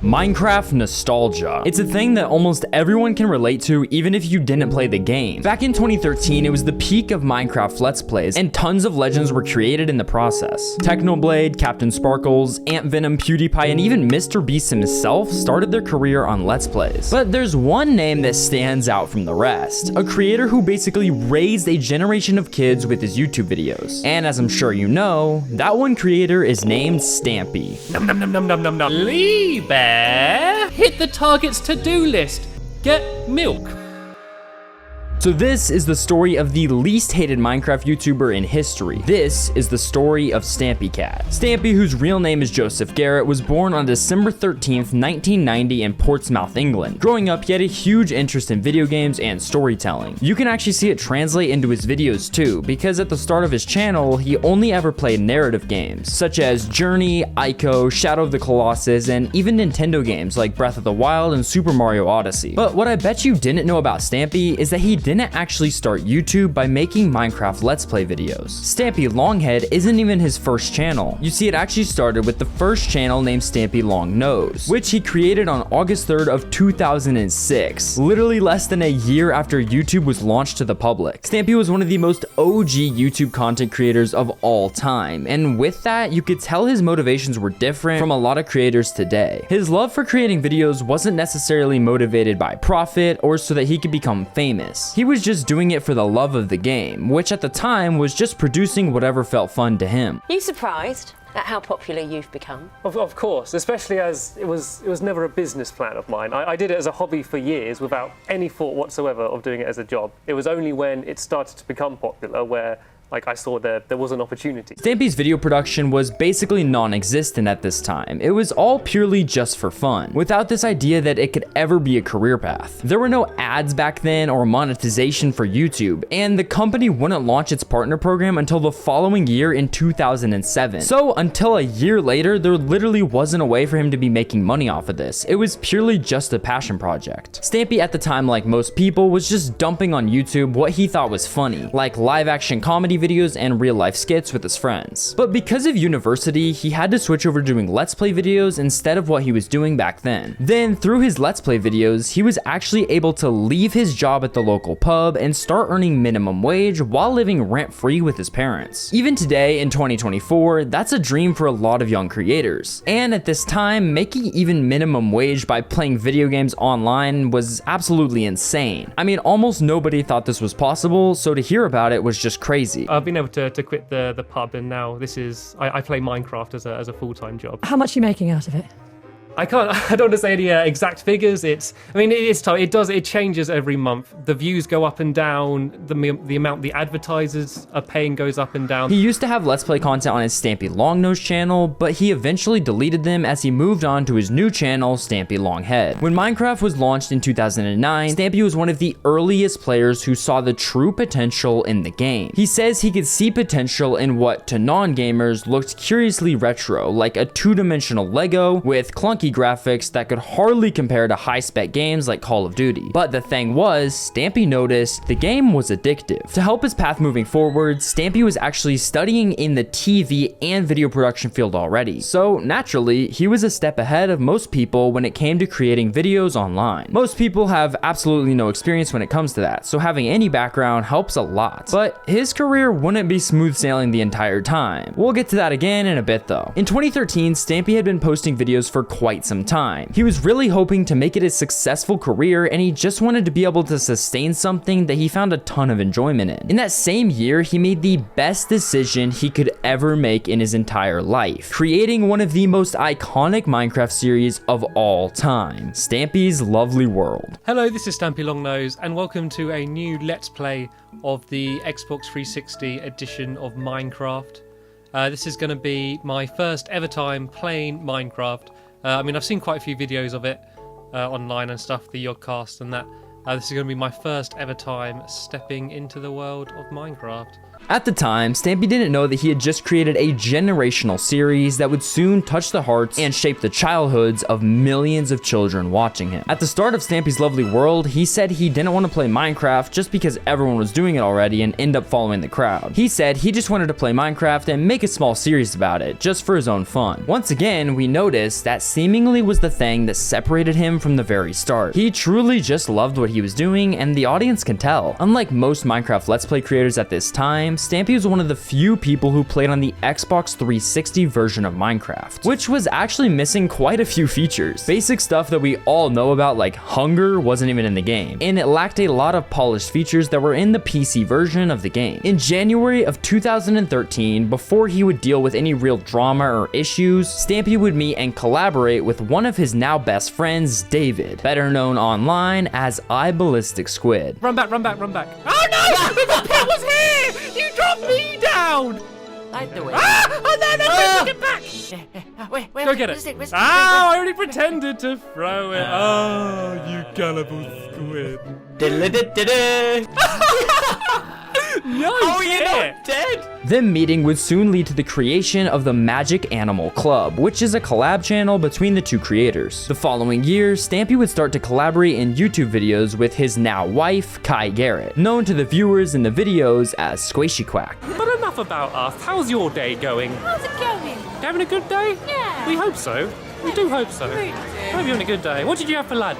Minecraft nostalgia. It's a thing that almost everyone can relate to even if you didn't play the game. Back in 2013, it was the peak of Minecraft Let's Plays, and tons of legends were created in the process. Technoblade, Captain Sparkles, Ant Venom, PewDiePie, and even Mr. Beast himself started their career on Let's Plays. But there's one name that stands out from the rest. A creator who basically raised a generation of kids with his YouTube videos. And as I'm sure you know, that one creator is named Stampy. Num num num num num num num. Lee Bear, hit the target's to-do list. Get milk. So this is the story of the least hated Minecraft YouTuber in history. This is the story of Stampy Cat. Stampy, whose real name is Joseph Garrett, was born on December 13th, 1990 in Portsmouth, England. Growing up, he had a huge interest in video games and storytelling. You can actually see it translate into his videos too, because at the start of his channel, he only ever played narrative games, such as Journey, Ico, Shadow of the Colossus, and even Nintendo games like Breath of the Wild and Super Mario Odyssey. But what I bet you didn't know about Stampy is that he didn't actually start YouTube by making Minecraft Let's Play videos. StampyLongHead isn't even his first channel. You see, it actually started with the first channel named StampyLongNose, which he created on August 3rd of 2006, literally less than a year after YouTube was launched to the public. Stampy was one of the most OG YouTube content creators of all time, and with that, you could tell his motivations were different from a lot of creators today. His love for creating videos wasn't necessarily motivated by profit or so that he could become famous. He was just doing it for the love of the game, which at the time was just producing whatever felt fun to him. Are you surprised at how popular you've become? Of course, especially as it was never a business plan of mine. I did it as a hobby for years without any thought whatsoever of doing it as a job. It was only when it started to become popular where I saw there was an opportunity. Stampy's video production was basically non-existent at this time. It was all purely just for fun, without this idea that it could ever be a career path. There were no ads back then or monetization for YouTube, and the company wouldn't launch its partner program until the following year in 2007. So until a year later, there literally wasn't a way for him to be making money off of this. It was purely just a passion project. Stampy at the time, like most people, was just dumping on YouTube what he thought was funny, like live action comedy videos and real life skits with his friends. But because of university, he had to switch over to doing Let's Play videos instead of what he was doing back then. Then through his Let's Play videos, he was actually able to leave his job at the local pub and start earning minimum wage while living rent-free with his parents. Even today in 2024, that's a dream for a lot of young creators. And at this time, making even minimum wage by playing video games online was absolutely insane. I mean, almost nobody thought this was possible, so to hear about it was just crazy. I've been able to quit the pub, and now I play Minecraft as a full-time job. How much are you making out of it? I don't want to say any exact figures. It's tough. It changes every month. The views go up and down. The amount the advertisers are paying goes up and down. He used to have Let's Play content on his StampyLongNose channel, but he eventually deleted them as he moved on to his new channel, StampyLongHead. When Minecraft was launched in 2009, Stampy was one of the earliest players who saw the true potential in the game. He says he could see potential in what to non-gamers looked curiously retro, like a two-dimensional Lego with clunky graphics that could hardly compare to high-spec games like Call of Duty. But the thing was, Stampy noticed the game was addictive. To help his path moving forward, Stampy was actually studying in the TV and video production field already. So naturally, he was a step ahead of most people when it came to creating videos online. Most people have absolutely no experience when it comes to that, so having any background helps a lot. But his career wouldn't be smooth sailing the entire time. We'll get to that again in a bit though. In 2013, Stampy had been posting videos for quite some time. He was really hoping to make it a successful career, and he just wanted to be able to sustain something that he found a ton of enjoyment in. In that same year, he made the best decision he could ever make in his entire life, creating one of the most iconic Minecraft series of all time, Stampy's Lovely World. Hello, this is StampyLongNose, and welcome to a new Let's Play of the Xbox 360 edition of Minecraft. This is going to be my first ever time playing Minecraft. I've seen quite a few videos of it online and stuff, the Yodcast and that. This is going to be my first ever time stepping into the world of Minecraft. At the time, Stampy didn't know that he had just created a generational series that would soon touch the hearts and shape the childhoods of millions of children watching him. At the start of Stampy's Lovely World, he said he didn't want to play Minecraft just because everyone was doing it already and end up following the crowd. He said he just wanted to play Minecraft and make a small series about it, just for his own fun. Once again, we noticed that seemingly was the thing that separated him from the very start. He truly just loved what he was doing, and the audience can tell. Unlike most Minecraft Let's Play creators at this time, Stampy was one of the few people who played on the Xbox 360 version of Minecraft, which was actually missing quite a few features. Basic stuff that we all know about, like hunger, wasn't even in the game, and it lacked a lot of polished features that were in the PC version of the game. In January of 2013, before he would deal with any real drama or issues, Stampy would meet and collaborate with one of his now best friends, David, better known online as iBallisticSquid. Run back, run back, run back. Oh no! The pit was here! You dropped me down! Light the way. Ah! Oh no, get back! Wait, Go get it. I already pretended to throw it. Oh, you gullible squid. No, Oh, you're not dead? Them meeting would soon lead to the creation of the Magic Animal Club, which is a collab channel between the two creators. The following year, Stampy would start to collaborate in YouTube videos with his now wife, Kai Garrett, known to the viewers in the videos as Squishy Quack. But enough about us. How's your day going? How's it going? Having a good day? Yeah. We hope so. We do hope so. Really do. Hope you're having a good day. What did you have for lunch?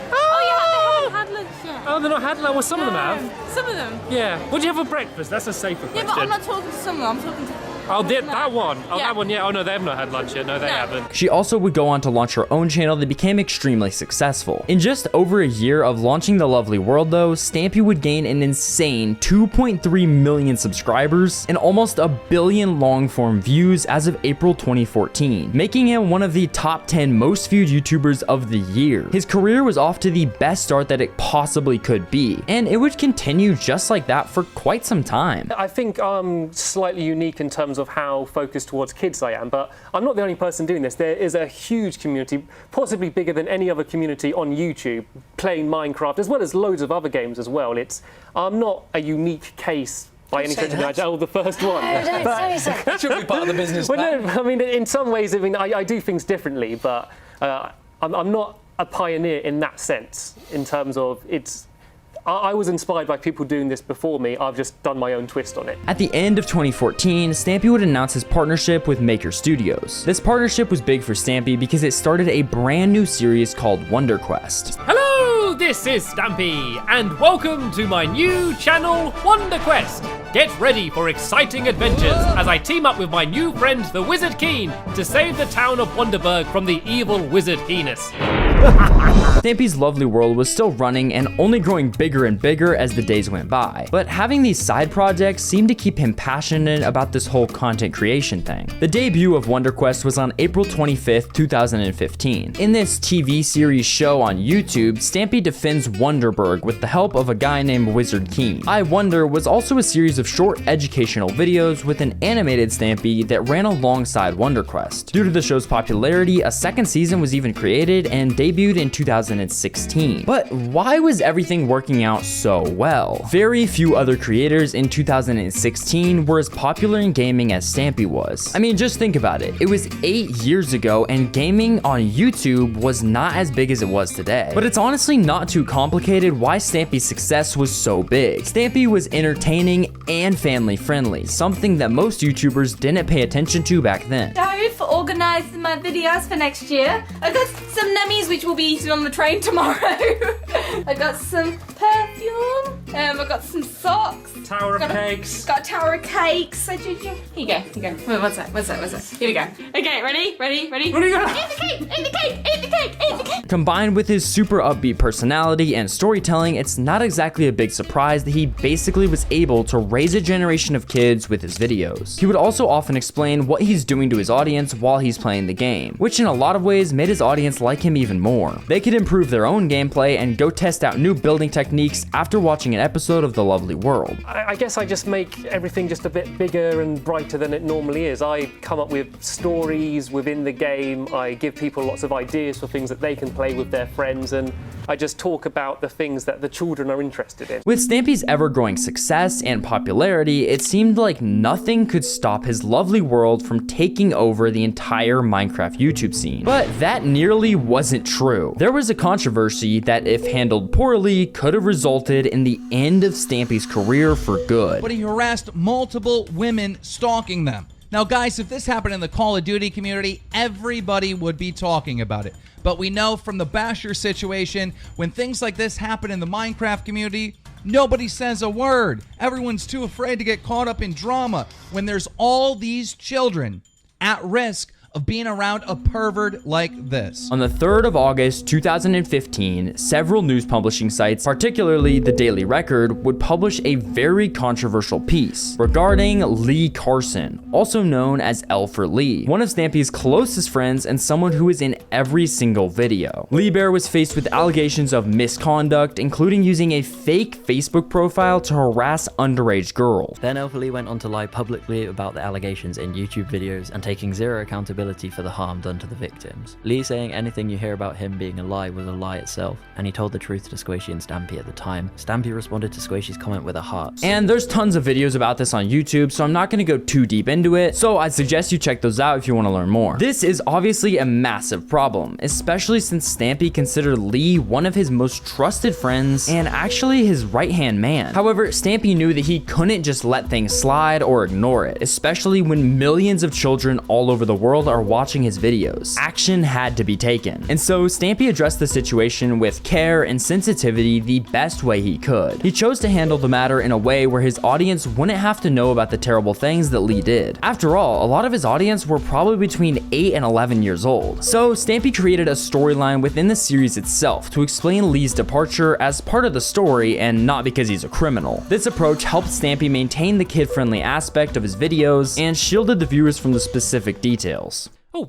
Oh, you haven't had lunch yet. Oh, they're not had lunch. Well, some of them have. Some of them. Yeah. What did you have for breakfast? That's a safer Yeah, question. but I'm not talking to some of them. I'm talking to... Oh, that one. Oh, Yeah. that one, yeah. Oh, no, they have not had lunch yet. No, they No. haven't. She also would go on to launch her own channel that became extremely successful. In just over a year of launching The Lovely World though, Stampy would gain an insane 2.3 million subscribers and almost 1 billion long-form views as of April 2014, making him one of the top 10 most viewed YouTubers of the year. His career was off to the best start that it possibly could be, and it would continue just like that for quite some time. I think I'm slightly unique in terms of how focused towards kids I am, but I'm not the only person doing this. There is a huge community, possibly bigger than any other community on YouTube, playing Minecraft, as well as loads of other games as well. I'm not a unique case by any stretch of the imagination. Oh, the first one. That should be part of the business Well, plan. no, I mean, in some ways, I do things differently, but I'm not a pioneer in that sense, in terms of I was inspired by people doing this before me. I've just done my own twist on it. At the end of 2014, Stampy would announce his partnership with Maker Studios. This partnership was big for Stampy because it started a brand new series called Wonder Quest. Hello, this is Stampy, and welcome to my new channel, Wonder Quest. Get ready for exciting adventures as I team up with my new friend, the Wizard Keen, to save the town of Wonderburg from the evil Wizard Heenus. Stampy's Lovely World was still running and only growing bigger and bigger as the days went by, but having these side projects seemed to keep him passionate about this whole content creation thing. The debut of Wonder Quest was on April 25th, 2015. In this TV series show on YouTube, Stampy defends Wonderburg with the help of a guy named Wizard Keen. I Wonder was also a series of short educational videos with an animated Stampy that ran alongside Wonder Quest. Due to the show's popularity, a second season was even created and debuted in 2016. But why was everything working out so well? Very few other creators in 2016 were as popular in gaming as Stampy was. I mean, just think about it. It was 8 years ago and gaming on YouTube was not as big as it was today. But it's honestly not too complicated why Stampy's success was so big. Stampy was entertaining and family friendly, something that most YouTubers didn't pay attention to back then. Sorry for organising my videos for next year. I got some nummies which will be eaten on the train tomorrow. I got some perfume. I got some socks. Tower of Cakes. Got a tower of cakes. Here you go. Here you go. Wait, what's that? Here we go. Okay, ready? What are you gonna? Eat the cake! Eat the cake! Eat the cake! Eat the cake! Combined with his super upbeat personality and storytelling, it's not exactly a big surprise that he basically was able to raise a generation of kids with his videos. He would also often explain what he's doing to his audience while he's playing the game, which in a lot of ways made his audience like him even more. They could improve their own gameplay and go test out new building techniques after watching an episode of The Lovely World. I guess I just make everything just a bit bigger and brighter than it normally is. I come up with stories within the game. I give people lots of ideas for things that they can play with their friends, and I just talk about the things that the children are interested in. With Stampy's ever-growing success and popularity, it seemed like nothing could stop his lovely world from taking over the entire Minecraft YouTube scene. But that nearly wasn't true. There was a controversy that, if handled poorly, could have resulted in the end of Stampy's career for good. But he harassed multiple women, stalking them. Now guys, if this happened in the Call of Duty community, everybody would be talking about it. But we know from the Basher situation, when things like this happen in the Minecraft community, nobody says a word. Everyone's too afraid to get caught up in drama when there's all these children at risk of being around a pervert like this. On the 3rd of August 2015, several news publishing sites, particularly the Daily Record, would publish a very controversial piece regarding Lee Carson, also known as L for Lee, one of Stampy's closest friends and someone who is in every single video. Lee Bear was faced with allegations of misconduct, including using a fake Facebook profile to harass underage girls. Then L for Lee went on to lie publicly about the allegations in YouTube videos and taking zero accountability for the harm done to the victims. Lee saying anything you hear about him being a lie was a lie itself, and he told the truth to Squishy and Stampy at the time. Stampy responded to Squishy's comment with a heart. And there's tons of videos about this on YouTube, so I'm not going to go too deep into it, so I suggest you check those out if you want to learn more. This is obviously a massive problem, especially since Stampy considered Lee one of his most trusted friends and actually his right-hand man. However, Stampy knew that he couldn't just let things slide or ignore it, especially when millions of children all over the world are watching his videos. Action had to be taken. And so Stampy addressed the situation with care and sensitivity the best way he could. He chose to handle the matter in a way where his audience wouldn't have to know about the terrible things that Lee did. After all, a lot of his audience were probably between 8 and 11 years old. So Stampy created a storyline within the series itself to explain Lee's departure as part of the story and not because he's a criminal. This approach helped Stampy maintain the kid-friendly aspect of his videos and shielded the viewers from the specific details. Oh,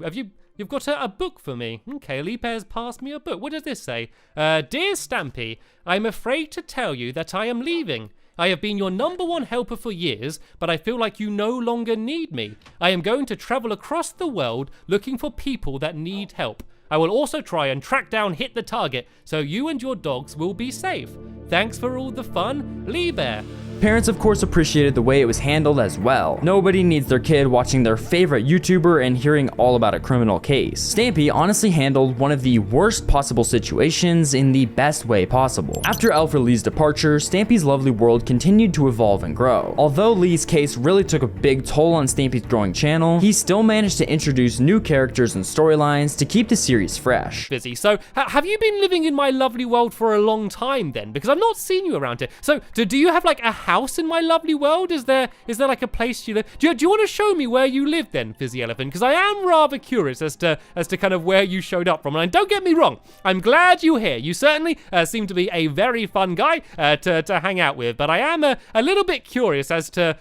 you've got a book for me. Okay, Lee Bear's passed me a book. What does this say? Dear Stampy, I'm afraid to tell you that I am leaving. I have been your #1 helper for years, but I feel like you no longer need me. I am going to travel across the world looking for people that need help. I will also try and track down Hit the Target, so you and your dogs will be safe. Thanks for all the fun, Lee Bear. Parents, of course, appreciated the way it was handled as well. Nobody needs their kid watching their favorite YouTuber and hearing all about a criminal case. Stampy honestly handled one of the worst possible situations in the best way possible. After L for Lee's departure, Stampy's lovely world continued to evolve and grow. Although Lee's case really took a big toll on Stampy's growing channel, he still managed to introduce new characters and storylines to keep the series fresh. Busy. So, have you been living in my lovely world for a long time then? Because I've not seen you around here. So, do you have like a house in my lovely world? Is there like a place you live? Do you want to show me where you live then, Fizzy Elephant? Because I am rather curious as to kind of where you showed up from. And don't get me wrong, I'm glad you're here. You certainly seem to be a very fun guy to hang out with. But I am a little bit curious as to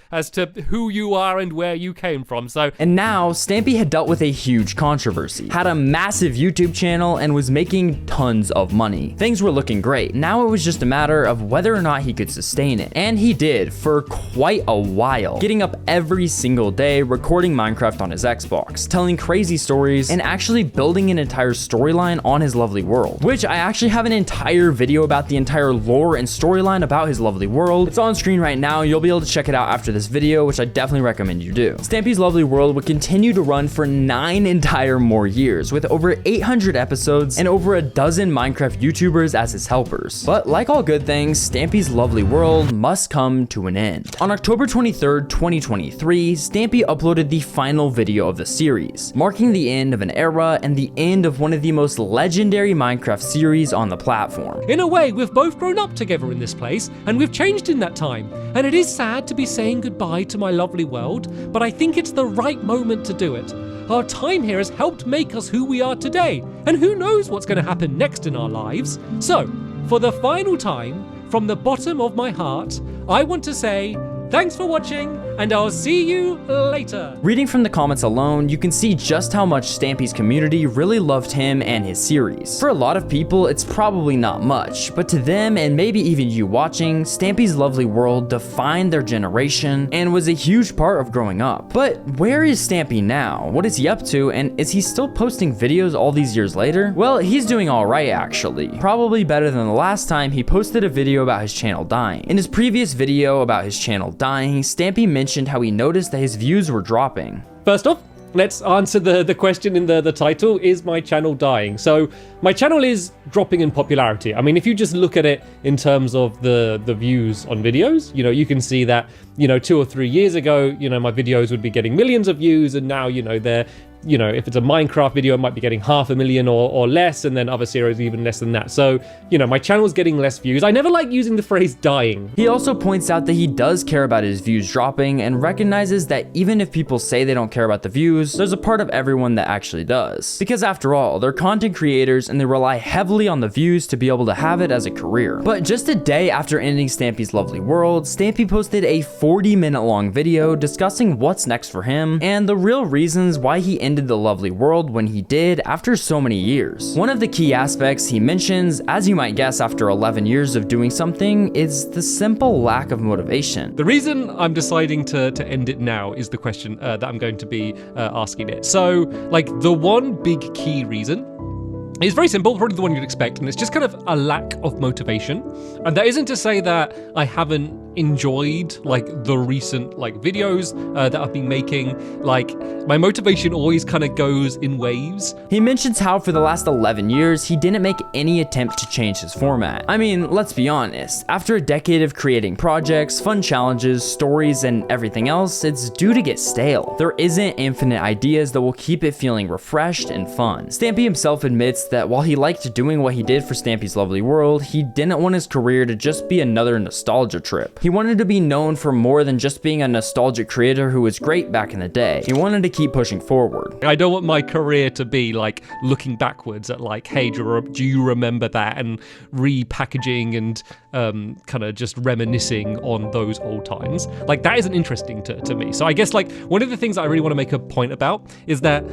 who you are and where you came from. So. And now Stampy had dealt with a huge controversy, had a massive YouTube channel, and was making tons of money. Things were looking great. Now it was just a matter of whether or not he could sustain it. And he did for quite a while, getting up every single day, recording Minecraft on his Xbox, telling crazy stories, and actually building an entire storyline on his lovely world, which I actually have an entire video about the entire lore and storyline about his lovely world. It's on screen right now. You'll be able to check it out after this video, which I definitely recommend you do. Stampy's lovely world would continue to run for 9 entire more years, with over 800 episodes and over a dozen Minecraft YouTubers as his helpers. But like all good things, Stampy's lovely world must come to an end. On October 23rd, 2023, Stampy uploaded the final video of the series, marking the end of an era and the end of one of the most legendary Minecraft series on the platform. In a way, we've both grown up together in this place, and we've changed in that time. And it is sad to be saying goodbye to my lovely world, but I think it's the right moment to do it. Our time here has helped make us who we are today, and who knows what's going to happen next in our lives. So, for the final time, from the bottom of my heart, I want to say thanks for watching, and I'll see you later. Reading from the comments alone, you can see just how much Stampy's community really loved him and his series. For a lot of people, it's probably not much, but to them, and maybe even you watching, Stampy's Lovely World defined their generation and was a huge part of growing up. But where is Stampy now? What is he up to, and is he still posting videos all these years later? Well, he's doing alright actually. Probably better than the last time he posted a video about his channel dying. In his previous video about his channel dying, Stampy mentioned how he noticed that his views were dropping. First off, let's answer the question in the title, is my channel dying? So my channel is dropping in popularity. I mean, if you just look at it in terms of the views on videos, you know, you can see that, you know, 2 or 3 years ago, you know, my videos would be getting millions of views, and now, you know, they're, you know, if it's a Minecraft video, it might be getting 500,000 or less, and then other series even less than that. So, you know, my channel's getting less views. I never like using the phrase dying. He also points out that he does care about his views dropping and recognizes that even if people say they don't care about the views, there's a part of everyone that actually does. Because after all, they're content creators and they rely heavily on the views to be able to have it as a career. But just a day after ending Stampy's Lovely World, Stampy posted a 40-minute long video discussing what's next for him and the real reasons why he ended the Lovely World when he did after so many years. One of the key aspects he mentions, as you might guess after 11 years of doing something, is the simple lack of motivation. The reason I'm deciding to end it now is the question that I'm going to be asking it. So, like, the one big key reason is very simple, probably the one you'd expect, and it's just kind of a lack of motivation. And that isn't to say that I haven't enjoyed like the recent like videos that I've been making. Like, my motivation always kind of goes in waves. He mentions how for the last 11 years he didn't make any attempt to change his format. I mean, let's be honest, after a decade of creating projects, fun challenges, stories, and everything else, it's due to get stale. There isn't infinite ideas that will keep it feeling refreshed and fun. Stampy himself admits that while he liked doing what he did for Stampy's Lovely World, he didn't want his career to just be another nostalgia trip. He wanted to be known for more than just being a nostalgic creator who was great back in the day. He wanted to keep pushing forward. I don't want my career to be like looking backwards at like, hey, do you remember that, and repackaging and kind of just reminiscing on those old times. Like, that isn't interesting to me. So I guess like one of the things that I really want to make a point about is that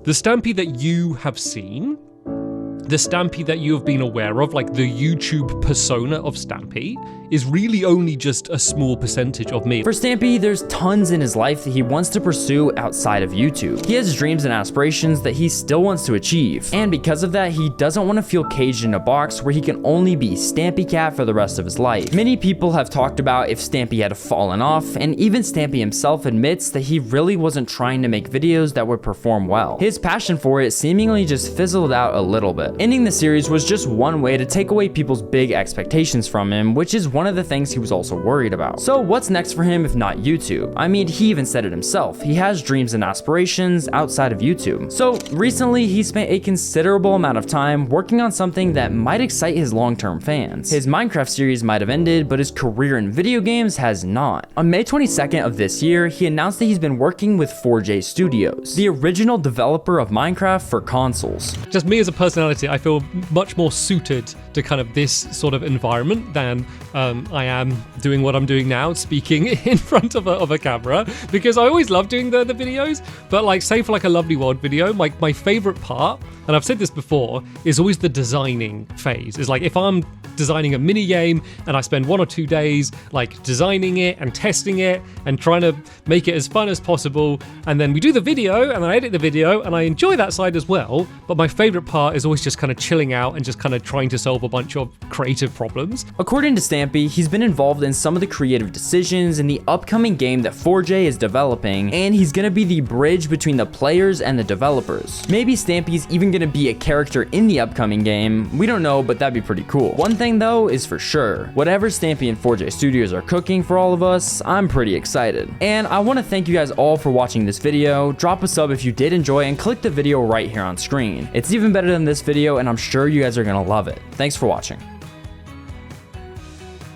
the Stampy that you have seen, the Stampy that you have been aware of, like the YouTube persona of Stampy, is really only just a small percentage of me. For Stampy, there's tons in his life that he wants to pursue outside of YouTube. He has dreams and aspirations that he still wants to achieve, and because of that, he doesn't want to feel caged in a box where he can only be Stampy Cat for the rest of his life. Many people have talked about if Stampy had fallen off, and even Stampy himself admits that he really wasn't trying to make videos that would perform well. His passion for it seemingly just fizzled out a little bit. Ending the series was just one way to take away people's big expectations from him, which is one of the things he was also worried about. So what's next for him if not YouTube? I mean, he even said it himself. He has dreams and aspirations outside of YouTube. So recently, he spent a considerable amount of time working on something that might excite his long-term fans. His Minecraft series might have ended, but his career in video games has not. On May 22nd of this year, he announced that he's been working with 4J Studios, the original developer of Minecraft for consoles. Just me as a personality, I feel much more suited to kind of this sort of environment than I am doing what I'm doing now, speaking in front of a camera, because I always love doing the videos, but like, say for like a Lovely World video, my favorite part, and I've said this before, is always the designing phase. Is like, if I'm designing a mini game and I spend 1 or 2 days like designing it and testing it and trying to make it as fun as possible, and then we do the video and then I edit the video and I enjoy that side as well, but my favorite part is always just kind of chilling out and just kind of trying to solve a bunch of creative problems. According to Stampy, he's been involved in some of the creative decisions in the upcoming game that 4J is developing, and he's gonna be the bridge between the players and the developers. Maybe Stampy's even gonna be a character in the upcoming game. We don't know, but that'd be pretty cool. One thing though is for sure, whatever Stampy and 4J Studios are cooking for all of us, I'm pretty excited. And I want to thank you guys all for watching this video. Drop a sub if you did enjoy and click the video right here on screen. It's even better than this video and I'm sure you guys are gonna love it. Thanks for watching.